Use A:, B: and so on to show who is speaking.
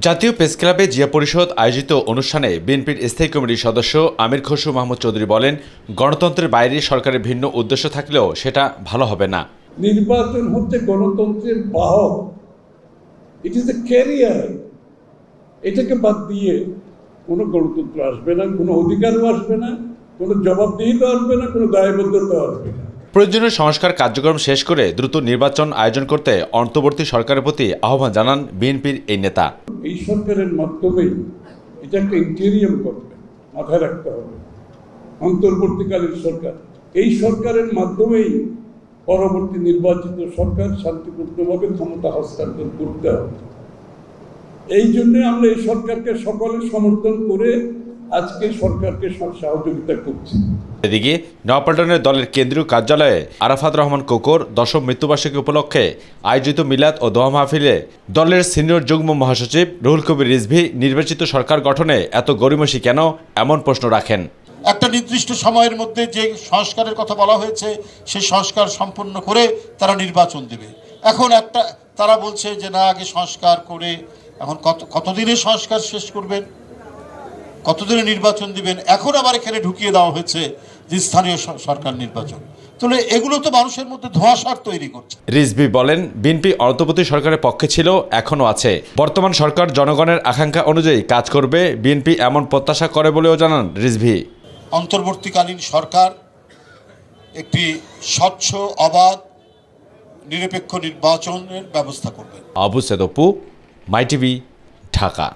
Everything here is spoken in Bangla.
A: জাতীয় প্রেস ক্লাবে জিয়া পরিষদ আয়োজিত অনুষ্ঠানে বিএনপির স্থায়ী কমিটির সদস্য আমির খসরু মাহমুদ চৌধুরী বলেন, গণতন্ত্রের বাইরে সরকারের ভিন্ন উদ্দেশ্য থাকলেও সেটা ভালো হবে না।
B: নির্বাচন হচ্ছে গণতন্ত্রের বাহক, ইট ইজ এ ক্যারিয়ার। এটাকে বাদ দিয়ে কোনো গণতন্ত্র আসবে না, কোনো অধিকারও আসবে না, কোনো জবাবদিহিতা আসবে না, কোনো দায়বদ্ধতা আসবে না।
A: প্রয়োজনীয় সংস্কার কার্যক্রম শেষ করে দ্রুত নির্বাচন আয়োজন করতে অন্তর্বর্তী সরকারের প্রতি আহ্বান জানান বিএনপির এই নেতা।
B: এই সরকারের মাধ্যমেই এটা একটা ইন্টেরিয়াম গভর্নমেন্ট, মাথায় রাখতে হবে। অন্তর্বর্তীকালীন সরকার, এই সরকারের মাধ্যমেই পরবর্তী নির্বাচিত সরকার শান্তিপূর্ণভাবে ক্ষমতা হস্তান্তর করতে হবে। এই জন্য আমরা এই সরকারকে সকলে সমর্থন করে আজকে সরকারকে সহযোগিতা করছি।
A: এদিকে নয়াপল্টনের দলের কেন্দ্রীয় কার্যালয়ে আরাফাত রহমান কোকর 10ম মৃত্যুবার্ষিকী উপলক্ষে আয়োজিত মিলাদ ও দোয়া মাহফিলে দলের সিনিয়র যুগ্ম মহাসচিব রুহুল কবির রিজভী নির্বাচিত সরকার গঠনে এত গড়িমসি কেন এমন প্রশ্ন রাখেন।
C: একটা নির্দিষ্ট সময়ের মধ্যে যে সংস্কারের কথা বলা হয়েছে সেই সংস্কার সম্পূর্ণ করে তারা নির্বাচন দেবে। এখন তারা বলছে যে না, আগে সংস্কার করে এখন কতদিনে সংস্কার শেষ করবেন, কতদিনে নির্বাচন দিবেন। এখন আবার এখানে ঢুকিয়ে দেওয়া হয়েছে যে স্থানীয় সরকার নির্বাচন। তাহলে এগুলো তো মানুষের মধ্যে ধোঁয়াশার তৈরি করছে।
A: রিজভী বলেন, বিএনপি অন্তর্বর্তী সরকারের পক্ষে ছিল, এখনও আছে। বর্তমান সরকার জনগণের আকাঙ্ক্ষা অনুযায়ী কাজ করবে, বিএনপি এমন প্রত্যাশা করে বলেও জানান রিজভী।
C: অন্তর্বর্তীকালীন সরকার একটি স্বচ্ছ, অবাধ, নিরপেক্ষ নির্বাচনের ব্যবস্থা করবে।
A: আবু সেদ অপু, মাই টিভি, ঢাকা।